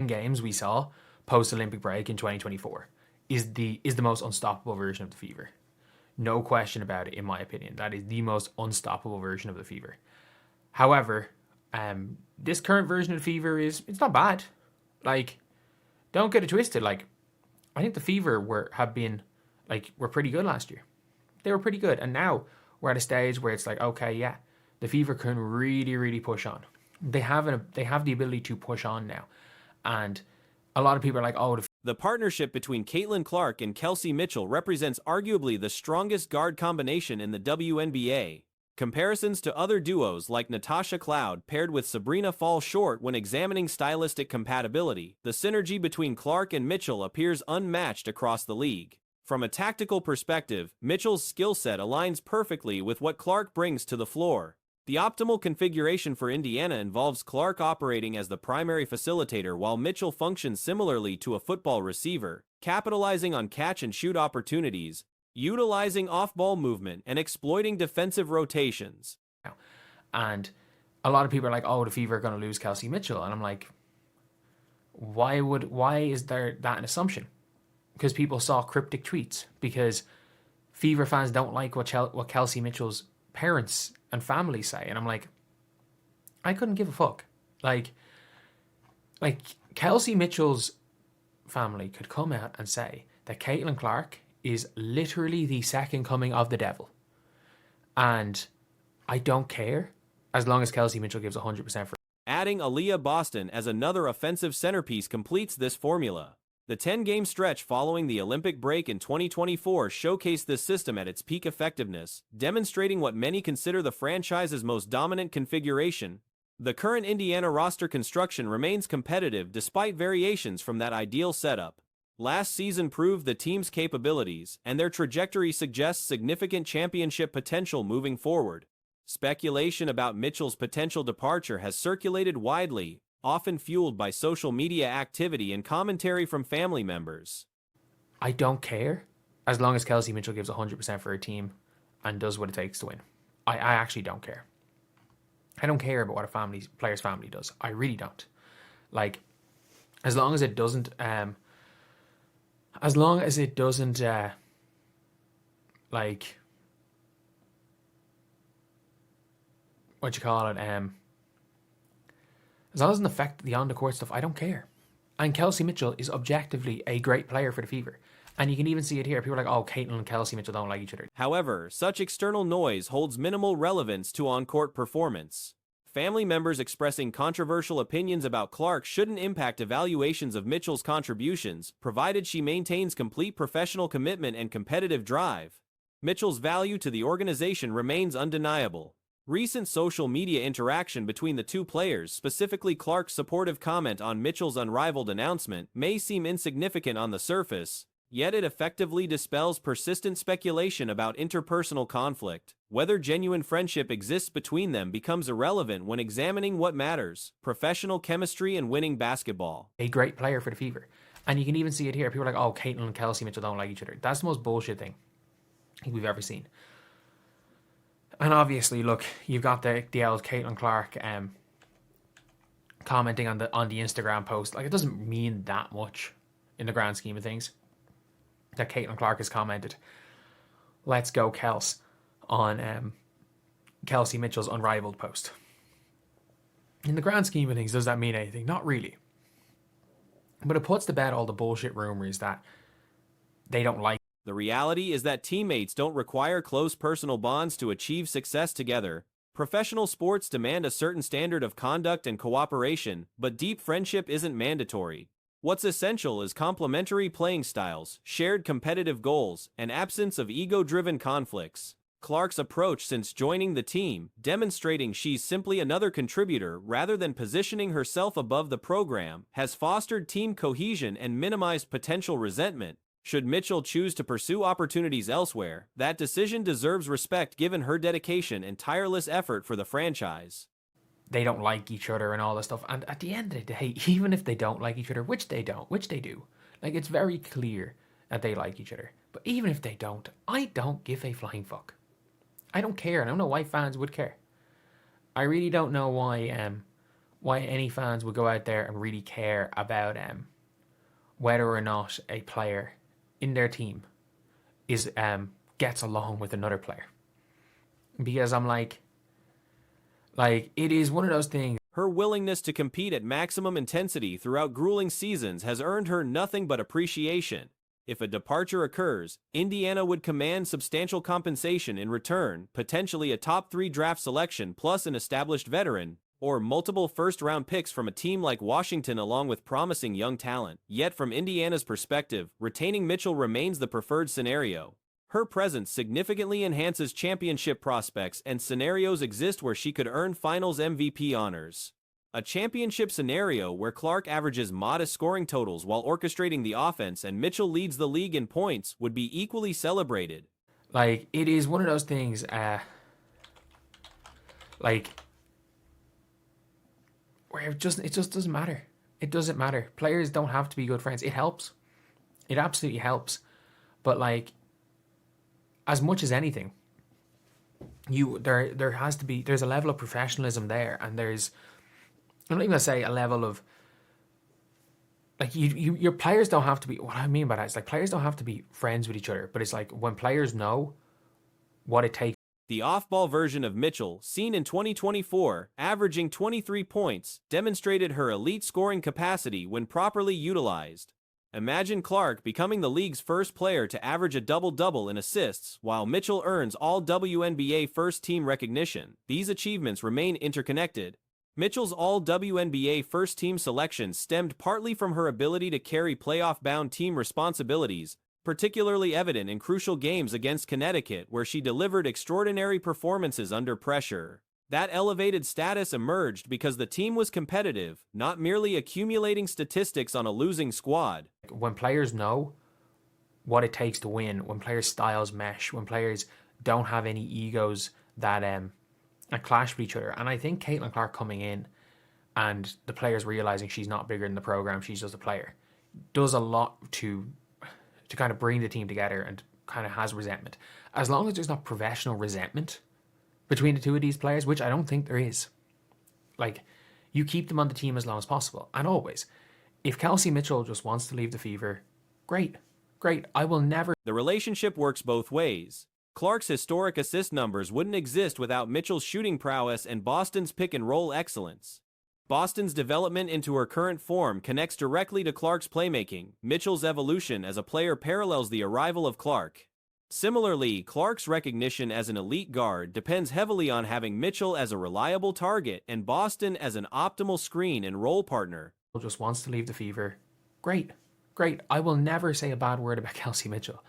games we saw post Olympic break in 2024 is the most unstoppable version of the Fever. No question about it, in my opinion. That is the most unstoppable version of the Fever. However, this current version of the Fever it's not bad. Like, don't get it twisted. Like, I think the Fever were pretty good last year. They were pretty good, and now we're at a stage where it's like, okay, yeah, the Fever can really, really push on. They have the ability to push on now, and a lot of people are like, oh, the partnership between Caitlin Clark and Kelsey Mitchell represents arguably the strongest guard combination in the WNBA. Comparisons to other duos like Natasha Cloud paired with Sabrina fall short when examining stylistic compatibility. The synergy between Clark and Mitchell appears unmatched across the league. From a tactical perspective, Mitchell's skill set aligns perfectly with what Clark brings to the floor. The optimal configuration for Indiana involves Clark operating as the primary facilitator while Mitchell functions similarly to a football receiver, capitalizing on catch-and-shoot opportunities, utilizing off-ball movement, and exploiting defensive rotations. And a lot of people are like, oh, the Fever are going to lose Kelsey Mitchell. And I'm like, why is there that an assumption? Because people saw cryptic tweets. Because Fever fans don't like what Kelsey Mitchell's parents and family say. And I'm like, I couldn't give a fuck. Like Kelsey Mitchell's family could come out and say that Caitlin Clark is literally the second coming of the devil. And I don't care as long as Kelsey Mitchell gives 100% for. Adding Aaliyah Boston as another offensive centerpiece completes this formula. The 10-game stretch following the Olympic break in 2024 showcased this system at its peak effectiveness, demonstrating what many consider the franchise's most dominant configuration. The current Indiana roster construction remains competitive despite variations from that ideal setup. Last season proved the team's capabilities, and their trajectory suggests significant championship potential moving forward. Speculation about Mitchell's potential departure has circulated widely, often fueled by social media activity and commentary from family members. I don't care as long as Kelsey Mitchell gives 100% for her team and does what it takes to win. I actually don't care. I don't care about what a player's family does. I really don't. Like, as long as it doesn't, what you call it, as long as it doesn't affect the on-the-court stuff, I don't care. And Kelsey Mitchell is objectively a great player for the Fever. And you can even see it here. People are like, oh, Caitlin and Kelsey Mitchell don't like each other. However, such external noise holds minimal relevance to on-court performance. Family members expressing controversial opinions about Clark shouldn't impact evaluations of Mitchell's contributions, provided she maintains complete professional commitment and competitive drive. Mitchell's value to the organization remains undeniable. Recent social media interaction between the two players, specifically Clark's supportive comment on Mitchell's unrivaled announcement, may seem insignificant on the surface, yet it effectively dispels persistent speculation about interpersonal conflict. Whether genuine friendship exists between them becomes irrelevant when examining what matters: professional chemistry and winning basketball. A great player for the Fever. And you can even see it here. People are like, oh, Caitlin and Kelsey Mitchell don't like each other. That's the most bullshit thing I think we've ever seen. And obviously, look, you've got the old Caitlin Clark commenting on the Instagram post. Like, it doesn't mean that much in the grand scheme of things that Caitlin Clark has commented, "Let's go Kels," on Kelsey Mitchell's unrivaled post. In the grand scheme of things, does that mean anything? Not really. But it puts to bed all the bullshit rumors that they don't like. The reality is that teammates don't require close personal bonds to achieve success together. Professional sports demand a certain standard of conduct and cooperation, but deep friendship isn't mandatory. What's essential is complementary playing styles, shared competitive goals, and absence of ego-driven conflicts. Clark's approach since joining the team, demonstrating she's simply another contributor rather than positioning herself above the program, has fostered team cohesion and minimized potential resentment. Should Mitchell choose to pursue opportunities elsewhere, that decision deserves respect given her dedication and tireless effort for the franchise. They don't like each other and all this stuff. And at the end of the day, even if they don't like each other, which they do, like, it's very clear that they like each other. But even if they don't, I don't give a flying fuck. I don't care. I don't know why fans would care. I really don't know why why any fans would go out there and really care about whether or not a player in their team is gets along with another player. Because I'm like it is one of those things. Her willingness to compete at maximum intensity throughout grueling seasons has earned her nothing but appreciation. If a departure occurs, Indiana would command substantial compensation in return, potentially a top 3 draft selection plus an established veteran, or multiple first-round picks from a team like Washington along with promising young talent. Yet from Indiana's perspective, retaining Mitchell remains the preferred scenario. Her presence significantly enhances championship prospects, and scenarios exist where she could earn Finals MVP honors. A championship scenario where Clark averages modest scoring totals while orchestrating the offense and Mitchell leads the league in points would be equally celebrated. Like, it is one of those things, like, where it just doesn't matter. It doesn't matter. Players don't have to be good friends. It helps. It absolutely helps. But, like, as much as anything, there has to be, there's a level of professionalism there, and there's, I'm not even gonna say a level of, like, your players don't have to be, what I mean by that is, like, players don't have to be friends with each other, but it's like when players know what it takes. The off-ball version of Mitchell, seen in 2024, averaging 23 points, demonstrated her elite scoring capacity when properly utilized. Imagine Clark becoming the league's first player to average a double-double in assists, while Mitchell earns all WNBA first-team recognition. These achievements remain interconnected. Mitchell's all-WNBA first-team selection stemmed partly from her ability to carry playoff-bound team responsibilities, particularly evident in crucial games against Connecticut where she delivered extraordinary performances under pressure. That elevated status emerged because the team was competitive, not merely accumulating statistics on a losing squad. When players know what it takes to win, when players' styles mesh, when players don't have any egos that clash with each other. And I think Caitlin Clark coming in and the players realizing she's not bigger than the program, she's just a player, does a lot to kind of bring the team together and kind of has resentment. As long as there's not professional resentment between the two of these players, which I don't think there is, like, you keep them on the team as long as possible. And always, if Kelsey Mitchell just wants to leave the Fever, great. I will never. The relationship works both ways. Clark's historic assist numbers wouldn't exist without Mitchell's shooting prowess and Boston's pick-and-roll excellence. Boston's development into her current form connects directly to Clark's playmaking. Mitchell's evolution as a player parallels the arrival of Clark. Similarly, Clark's recognition as an elite guard depends heavily on having Mitchell as a reliable target and Boston as an optimal screen and roll partner. Just wants to leave the Fever, great. I will never say a bad word about Kelsey Mitchell,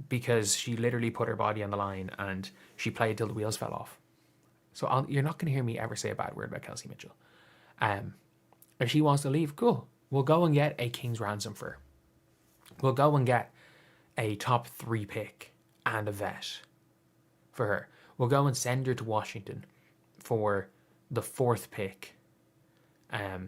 because she literally put her body on the line and she played till the wheels fell off. So you're not going to hear me ever say a bad word about Kelsey Mitchell. If she wants to leave, cool. We'll go and get a king's ransom for her. We'll go and get a top 3 pick and a vet for her. We'll go and send her to Washington for the 4th pick. I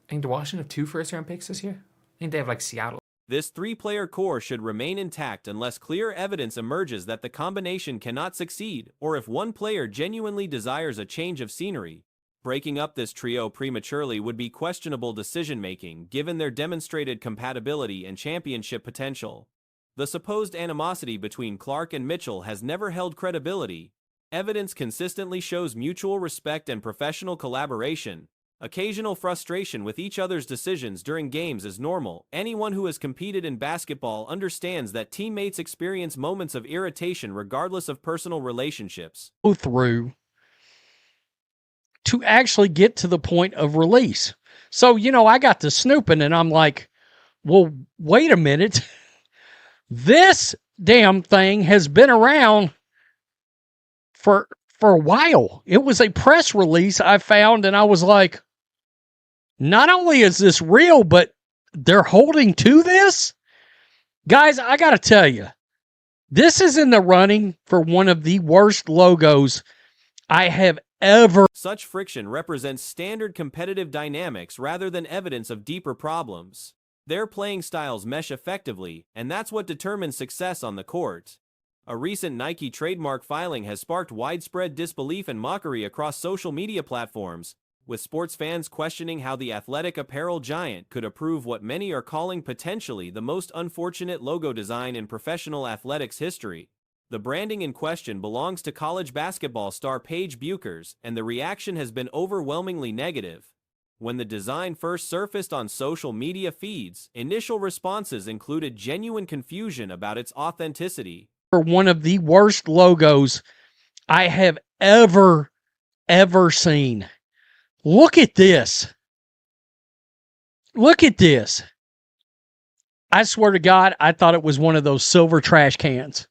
think the Washington have 2 first-round picks this year. I think they have, like, Seattle. This 3-player core should remain intact unless clear evidence emerges that the combination cannot succeed, or if one player genuinely desires a change of scenery. Breaking up this trio prematurely would be questionable decision-making, given their demonstrated compatibility and championship potential. The supposed animosity between Clark and Mitchell has never held credibility. Evidence consistently shows mutual respect and professional collaboration. Occasional frustration with each other's decisions during games is normal. Anyone who has competed in basketball understands that teammates experience moments of irritation regardless of personal relationships. Go through to actually get to the point of release. So, I got to snooping and I'm like, well, wait a minute. This damn thing has been around for a while. It was a press release I found and I was like, not only is this real, but they're holding to this? Guys, I got to tell you, this is in the running for one of the worst logos I have ever. Such friction represents standard competitive dynamics rather than evidence of deeper problems. Their playing styles mesh effectively, and that's what determines success on the court. A recent Nike trademark filing has sparked widespread disbelief and mockery across social media platforms. with sports fans questioning how the athletic apparel giant could approve what many are calling potentially the most unfortunate logo design in professional athletics history. The branding in question belongs to college basketball star Paige Bueckers, and the reaction has been overwhelmingly negative. When the design first surfaced on social media feeds, initial responses included genuine confusion about its authenticity. One of the worst logos I have ever seen. Look at this. Look at this. I swear to God, I thought it was one of those silver trash cans.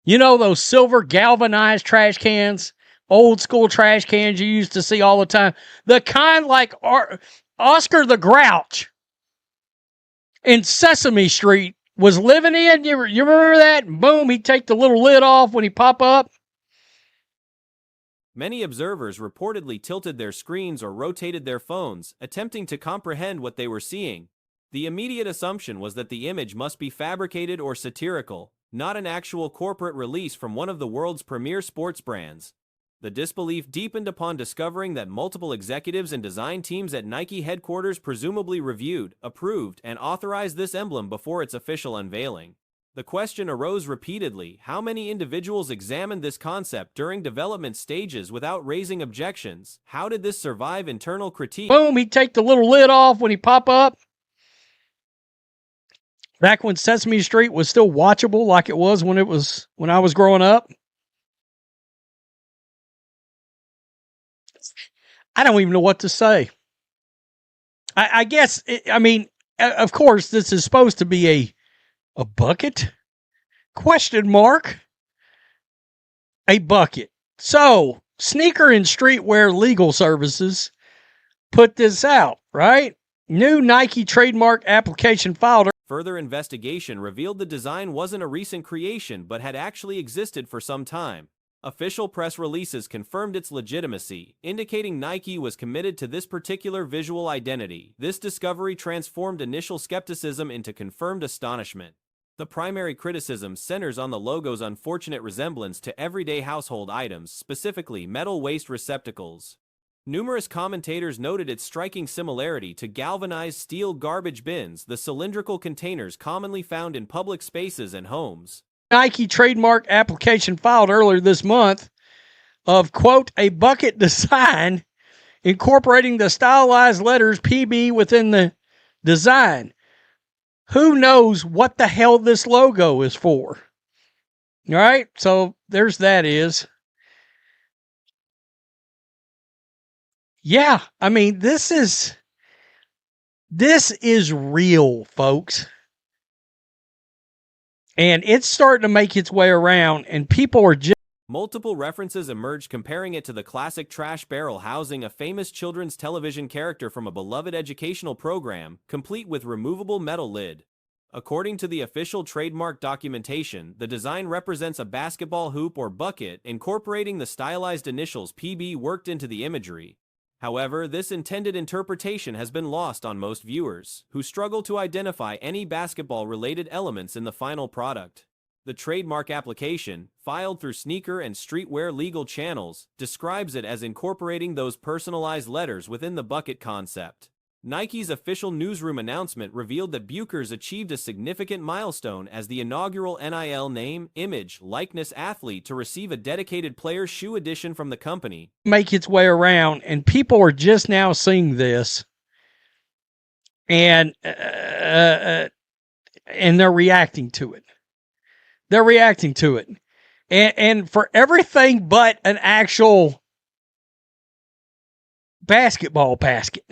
You know, those silver galvanized trash cans, old school trash cans you used to see all the time. The kind like Oscar the Grouch in Sesame Street was living in. You remember that? Boom, he'd take the little lid off when he pop up. Many observers reportedly tilted their screens or rotated their phones, attempting to comprehend what they were seeing. The immediate assumption was that the image must be fabricated or satirical, not an actual corporate release from one of the world's premier sports brands. The disbelief deepened upon discovering that multiple executives and design teams at Nike headquarters presumably reviewed, approved, and authorized this emblem before its official unveiling. The question arose repeatedly: how many individuals examined this concept during development stages without raising objections? How did this survive internal critique? Boom, he'd take the little lid off when he pop up. Back when Sesame Street was still watchable like it was when I was growing up. I don't even know what to say. I guess, of course, this is supposed to be a bucket? Question mark. A bucket. So, Sneaker and Streetwear Legal Services put this out, right? New Nike trademark application filed. Further investigation revealed the design wasn't a recent creation but had actually existed for some time. Official press releases confirmed its legitimacy, indicating Nike was committed to this particular visual identity. This discovery transformed initial skepticism into confirmed astonishment. The primary criticism centers on the logo's unfortunate resemblance to everyday household items, specifically metal waste receptacles. Numerous commentators noted its striking similarity to galvanized steel garbage bins, the cylindrical containers commonly found in public spaces and homes. Nike trademark application filed earlier this month of, quote, a bucket design incorporating the stylized letters PB within the design. Who knows what the hell this logo is for? All right, so there's that is. Yeah, this is real, folks. And it's starting to make its way around, and people are just... Multiple references emerged comparing it to the classic trash barrel housing a famous children's television character from a beloved educational program, complete with removable metal lid. According to the official trademark documentation, the design represents a basketball hoop or bucket, incorporating the stylized initials PB worked into the imagery. However, this intended interpretation has been lost on most viewers, who struggle to identify any basketball-related elements in the final product. The trademark application, filed through Sneaker and Streetwear legal channels, describes it as incorporating those personalized letters within the bucket concept. Nike's official newsroom announcement revealed that Bueckers achieved a significant milestone as the inaugural NIL name, image, likeness athlete to receive a dedicated player's shoe edition from the company. Make its way around, and people are just now seeing this, and they're reacting to it. They're reacting to it, and for everything but an actual basketball basket.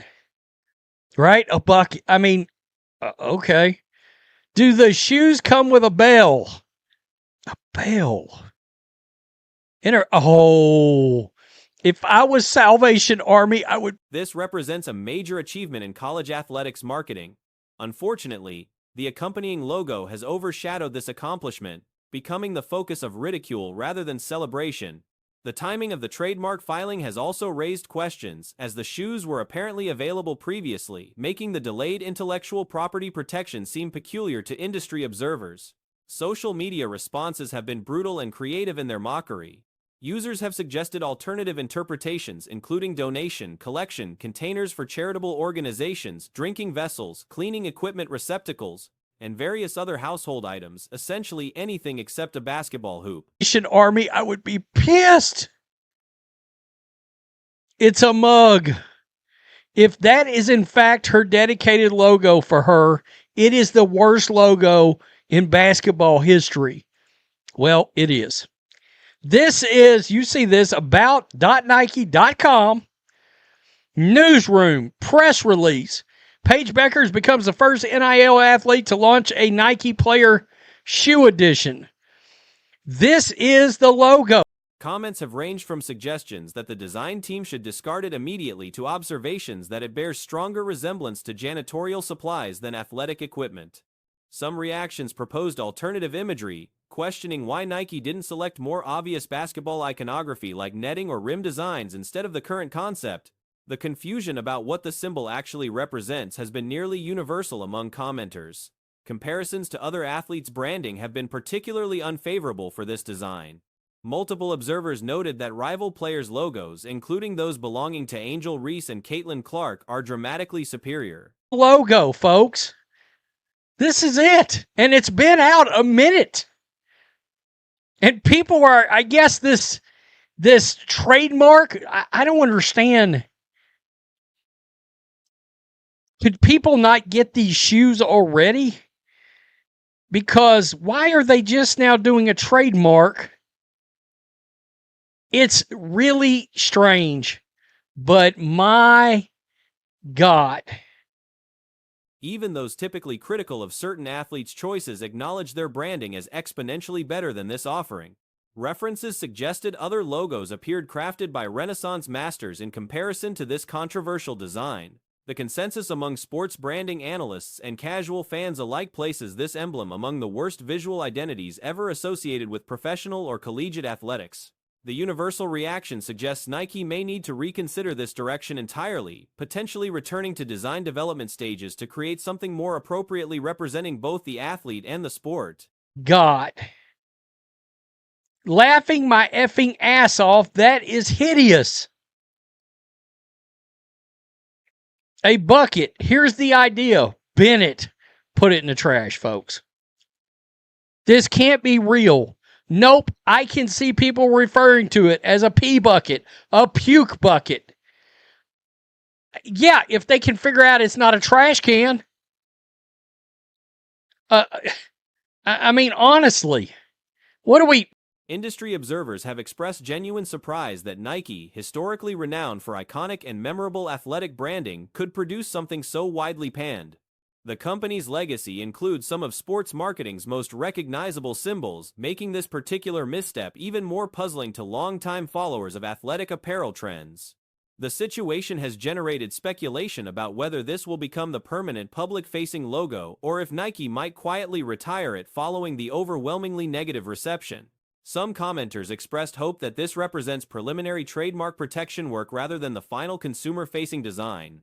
Right? A bucket. Okay. Do the shoes come with a bell? A bell. If I was Salvation Army, I would... This represents a major achievement in college athletics marketing. Unfortunately, the accompanying logo has overshadowed this accomplishment, becoming the focus of ridicule rather than celebration. The timing of the trademark filing has also raised questions, as the shoes were apparently available previously, making the delayed intellectual property protection seem peculiar to industry observers. Social media responses have been brutal and creative in their mockery. Users have suggested alternative interpretations, including donation, collection, containers for charitable organizations, drinking vessels, cleaning equipment receptacles, and various other household items, essentially anything except a basketball hoop. Army, I would be pissed. It's a mug. If that is in fact her dedicated logo for her, it is the worst logo in basketball history. Well, it is. This is, you see this, about.nike.com, newsroom, press release. Paige Beckers becomes the first NIL athlete to launch a Nike player shoe edition. This is the logo. Comments have ranged from suggestions that the design team should discard it immediately to observations that it bears stronger resemblance to janitorial supplies than athletic equipment. Some reactions proposed alternative imagery, questioning why Nike didn't select more obvious basketball iconography like netting or rim designs instead of the current concept. The confusion about what the symbol actually represents has been nearly universal among commenters. Comparisons to other athletes' branding have been particularly unfavorable for this design. Multiple observers noted that rival players' logos, including those belonging to Angel Reese and Caitlin Clark, are dramatically superior. Logo, folks. This is it. And it's been out a minute. And people are, I guess, this trademark, I don't understand. Could people not get these shoes already? Because why are they just now doing a trademark? It's really strange. But my God. Even those typically critical of certain athletes' choices acknowledge their branding as exponentially better than this offering. References suggested other logos appeared crafted by Renaissance masters in comparison to this controversial design. The consensus among sports branding analysts and casual fans alike places this emblem among the worst visual identities ever associated with professional or collegiate athletics. The universal reaction suggests Nike may need to reconsider this direction entirely, potentially returning to design development stages to create something more appropriately representing both the athlete and the sport. God. Laughing my effing ass off, that is hideous. A bucket. Here's the idea. Bin it. Put it in the trash, folks. This can't be real. Nope, I can see people referring to it as a pee bucket, a puke bucket. Yeah, if they can figure out it's not a trash can. I mean, honestly, what do we... Industry observers have expressed genuine surprise that Nike, historically renowned for iconic and memorable athletic branding, could produce something so widely panned. The company's legacy includes some of sports marketing's most recognizable symbols, making this particular misstep even more puzzling to longtime followers of athletic apparel trends. The situation has generated speculation about whether this will become the permanent public-facing logo or if Nike might quietly retire it following the overwhelmingly negative reception. Some commenters expressed hope that this represents preliminary trademark protection work rather than the final consumer-facing design.